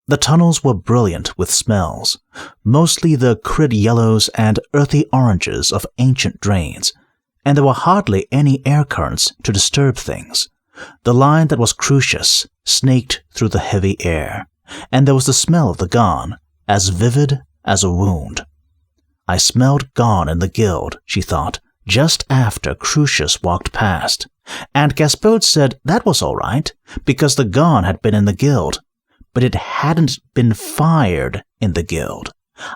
The tunnels were brilliant with smells, mostly the crid yellows and earthy oranges of ancient drains, and there were hardly any air currents to disturb things. The line that was Crucius snaked through the heavy air, and there was the smell of the gone, as vivid as a wound. I smelled gone in the guild, she thought, just after Crucius walked past, and Gaspode said that was all right, because the gone had been in the guild, but it hadn't been fired in the guild.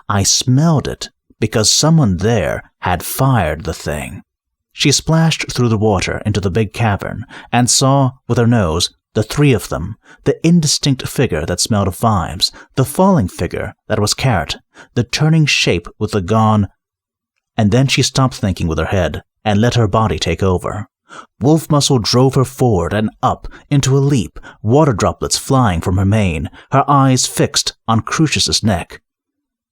I smelled it because someone there had fired the thing. She splashed through the water into the big cavern and saw, with her nose, the three of them, the indistinct figure that smelled of vibes, the falling figure that was Carrot, the turning shape with the gone, and then she stopped thinking with her head and let her body take over. Wolf muscle drove her forward and up into a leap, water droplets flying from her mane, her eyes fixed on Crucius's neck.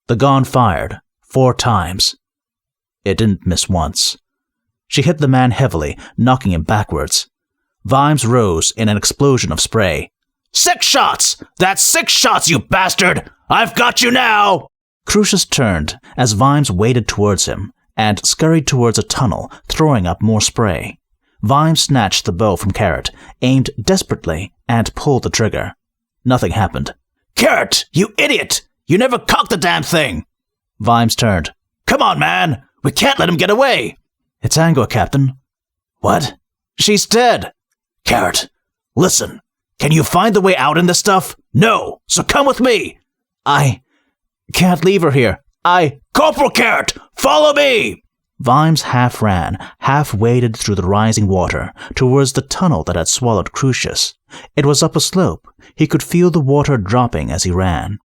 The gone fired 4 times. It didn't miss once. She hit the man heavily, knocking him backwards. Vimes rose in an explosion of spray. 6 shots! That's 6 shots, you bastard! I've got you now! Crucius turned as Vimes waded towards him and scurried towards a tunnel, throwing up more spray. Vimes snatched the bow from Carrot, aimed desperately, and pulled the trigger. Nothing happened. Carrot, you idiot! You never cocked the damn thing! Vimes turned. Come on, man! We can't let him get away! It's Angua, Captain. What? She's dead! Carrot, listen. Can you find the way out in this stuff? No, so come with me! I can't leave her here. Corporal Carrot, follow me! Vimes half ran, half waded through the rising water, towards the tunnel that had swallowed Crucius. It was up a slope. He could feel the water dropping as he ran.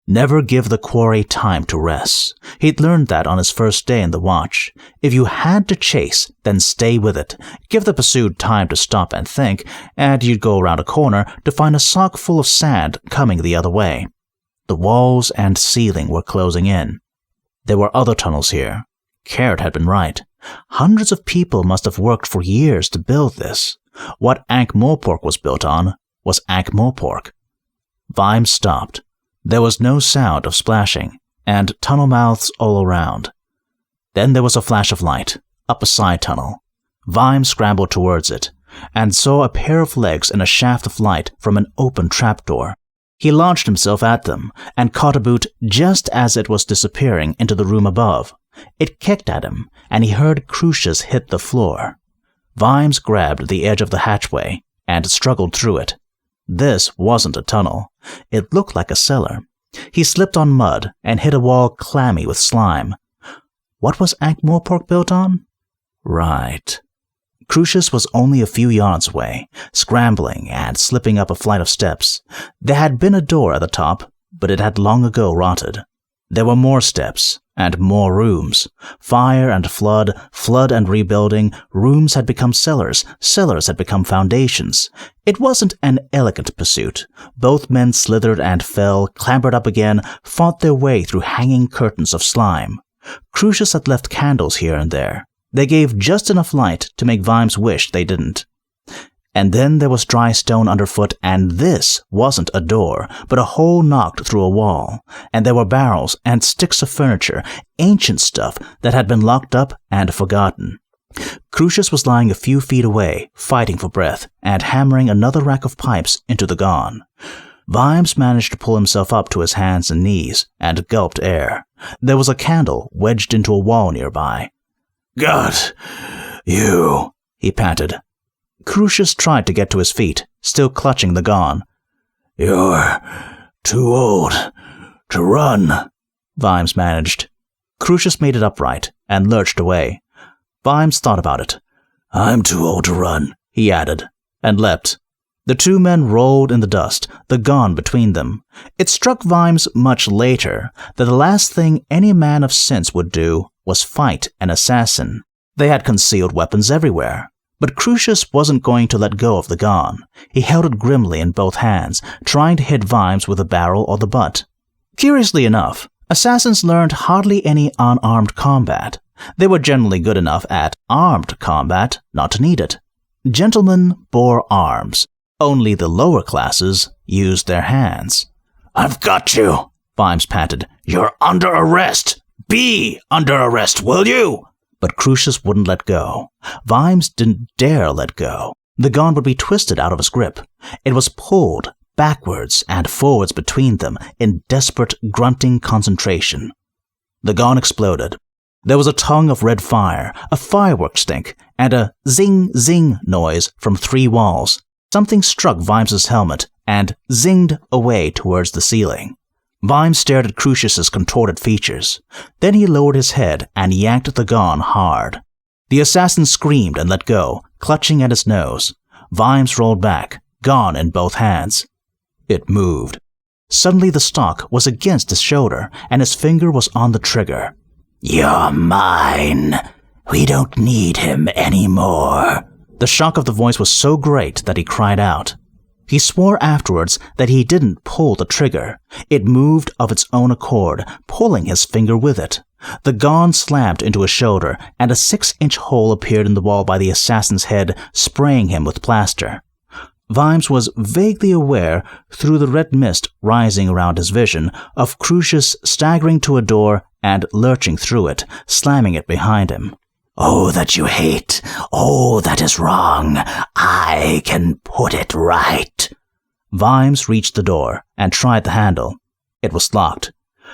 Never give the quarry time to rest. He'd learned that on his first day in the watch. If you had to chase, then stay with it. Give the pursued time to stop and think, and you'd go around a corner to find a sock full of sand coming the other way. The walls and ceiling were closing in. There were other tunnels here. Carrot had been right. Hundreds of people must have worked for years to build this. What Ankh-Morpork was built on was Ankh-Morpork. Vimes stopped. There was no sound of splashing, and tunnel mouths all around. Then there was a flash of light, up a side tunnel. Vimes scrambled towards it, and saw a pair of legs in a shaft of light from an open trapdoor. He launched himself at them, and caught a boot just as it was disappearing into the room above. It kicked at him, and he heard Crucius hit the floor. Vimes grabbed the edge of the hatchway, and struggled through it. This wasn't a tunnel. It looked like a cellar. He slipped on mud and hit a wall clammy with slime. What was Ankh-Morpork built on? Right. Crucius was only a few yards away, scrambling and slipping up a flight of steps. There had been a door at the top, but it had long ago rotted. There were more steps, and more rooms. Fire and flood, flood and rebuilding, rooms had become cellars, cellars had become foundations. It wasn't an elegant pursuit. Both men slithered and fell, clambered up again, fought their way through hanging curtains of slime. Crucius had left candles here and there. They gave just enough light to make Vimes wish they didn't. And then there was dry stone underfoot, and this wasn't a door, but a hole knocked through a wall. And there were barrels and sticks of furniture, ancient stuff that had been locked up and forgotten. Crucius was lying a few feet away, fighting for breath, and hammering another rack of pipes into the gone. Vimes managed to pull himself up to his hands and knees, and gulped air. There was a candle wedged into a wall nearby. "God, you," he panted. Crucius tried to get to his feet, still clutching the gone. "You're too old to run," Vimes managed. Crucius made it upright and lurched away. Vimes thought about it. "I'm too old to run," he added, and leapt. The two men rolled in the dust, the gone between them. It struck Vimes much later that the last thing any man of sense would do was fight an assassin. They had concealed weapons everywhere. But Crucius wasn't going to let go of the gone. He held it grimly in both hands, trying to hit Vimes with the barrel or the butt. Curiously enough, assassins learned hardly any unarmed combat. They were generally good enough at armed combat not to need it. Gentlemen bore arms. Only the lower classes used their hands. "I've got you," Vimes panted. "You're under arrest. Be under arrest, will you?" But Crucius wouldn't let go. Vimes didn't dare let go. The gun would be twisted out of his grip. It was pulled backwards and forwards between them in desperate, grunting concentration. The gun exploded. There was a tongue of red fire, a firework stink, and a zing-zing noise from 3 walls. Something struck Vimes's helmet and zinged away towards the ceiling. Vimes stared at Crucius's contorted features. Then he lowered his head and yanked the gun hard. The assassin screamed and let go, clutching at his nose. Vimes rolled back, gun in both hands. It moved. Suddenly the stock was against his shoulder, and his finger was on the trigger. "You're mine. We don't need him anymore." The shock of the voice was so great that he cried out. He swore afterwards that he didn't pull the trigger. It moved of its own accord, pulling his finger with it. The gun slammed into his shoulder, and a 6-inch hole appeared in the wall by the assassin's head, spraying him with plaster. Vimes was vaguely aware, through the red mist rising around his vision, of Crucius staggering to a door and lurching through it, slamming it behind him. "Oh, that you hate. Oh, that is wrong. I can put it right." Vimes reached the door and tried the handle. It was locked.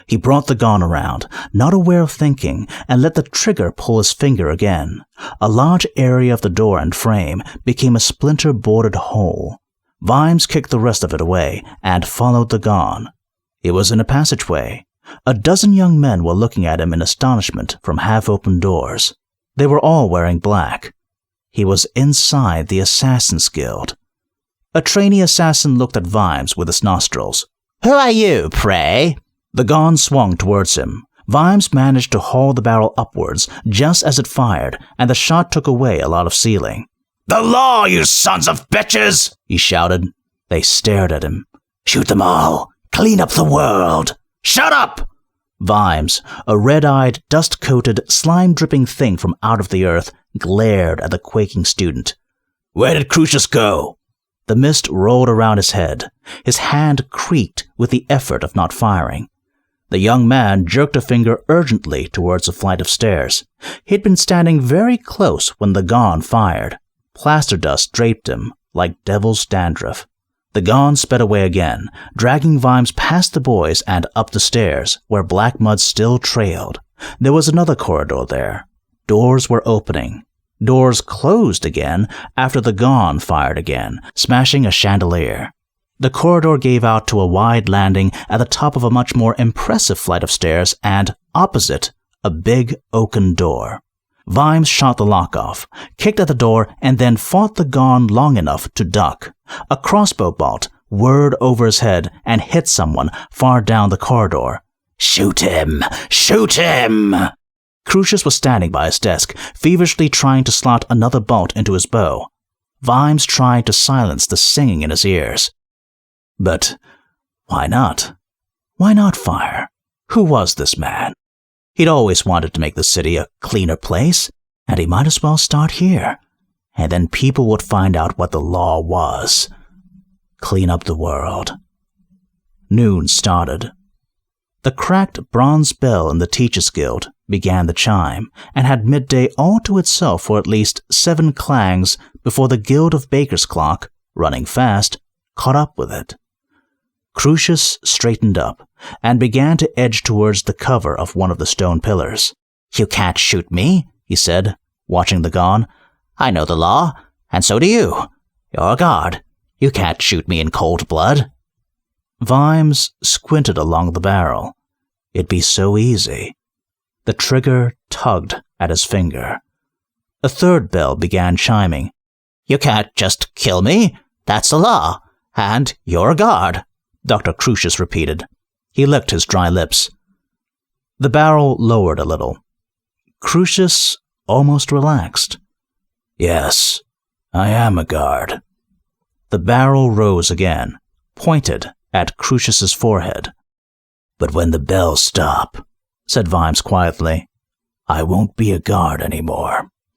He brought the gun around, not aware of thinking, and let the trigger pull his finger again. A large area of the door and frame became a splinter-boarded hole. Vimes kicked the rest of it away and followed the gun. It was in a passageway. A dozen young men were looking at him in astonishment from half-open doors. They were all wearing black. He was inside the Assassin's Guild. A trainee assassin looked at Vimes with his nostrils. "Who are you, pray?" The gun swung towards him. Vimes managed to haul the barrel upwards just as it fired, and the shot took away a lot of ceiling. "The law, you sons of bitches!" he shouted. They stared at him. "Shoot them all! Clean up the world! Shut up!" Vimes, a red-eyed, dust-coated, slime-dripping thing from out of the earth, glared at the quaking student. "Where did Crucius go?" The mist rolled around his head. His hand creaked with the effort of not firing. The young man jerked a finger urgently towards a flight of stairs. He'd been standing very close when the gun fired. Plaster dust draped him like devil's dandruff. The gun sped away again, dragging Vimes past the boys and up the stairs, where black mud still trailed. There was another corridor there. Doors were opening. Doors closed again after the gun fired again, smashing a chandelier. The corridor gave out to a wide landing at the top of a much more impressive flight of stairs and, opposite, a big oaken door. Vimes shot the lock off, kicked at the door, and then fought the gun long enough to duck. A crossbow bolt whirred over his head and hit someone far down the corridor. "Shoot him! Shoot him!" Crucius was standing by his desk, feverishly trying to slot another bolt into his bow. Vimes tried to silence the singing in his ears. But why not? Why not fire? Who was this man? He'd always wanted to make the city a cleaner place, and he might as well start here. And then people would find out what the law was. Clean up the world. Noon started. The cracked bronze bell in the Teachers' Guild began the chime, and had midday all to itself for at least 7 clangs before the Guild of Bakers' clock, running fast, caught up with it. Crucius straightened up and began to edge towards the cover of one of the stone pillars. "You can't shoot me," he said, watching the gun. "I know the law, and so do you. You're a guard. You can't shoot me in cold blood." Vimes squinted along the barrel. It'd be so easy. The trigger tugged at his finger. A third bell began chiming. "You can't just kill me. That's the law. And you're a guard," Dr. Crucius repeated. He licked his dry lips. The barrel lowered a little. Crucius almost relaxed. "Yes, I am a guard." The barrel rose again, pointed at Crucius's forehead. "But when the bells stop," said Vimes quietly, "I won't be a guard anymore."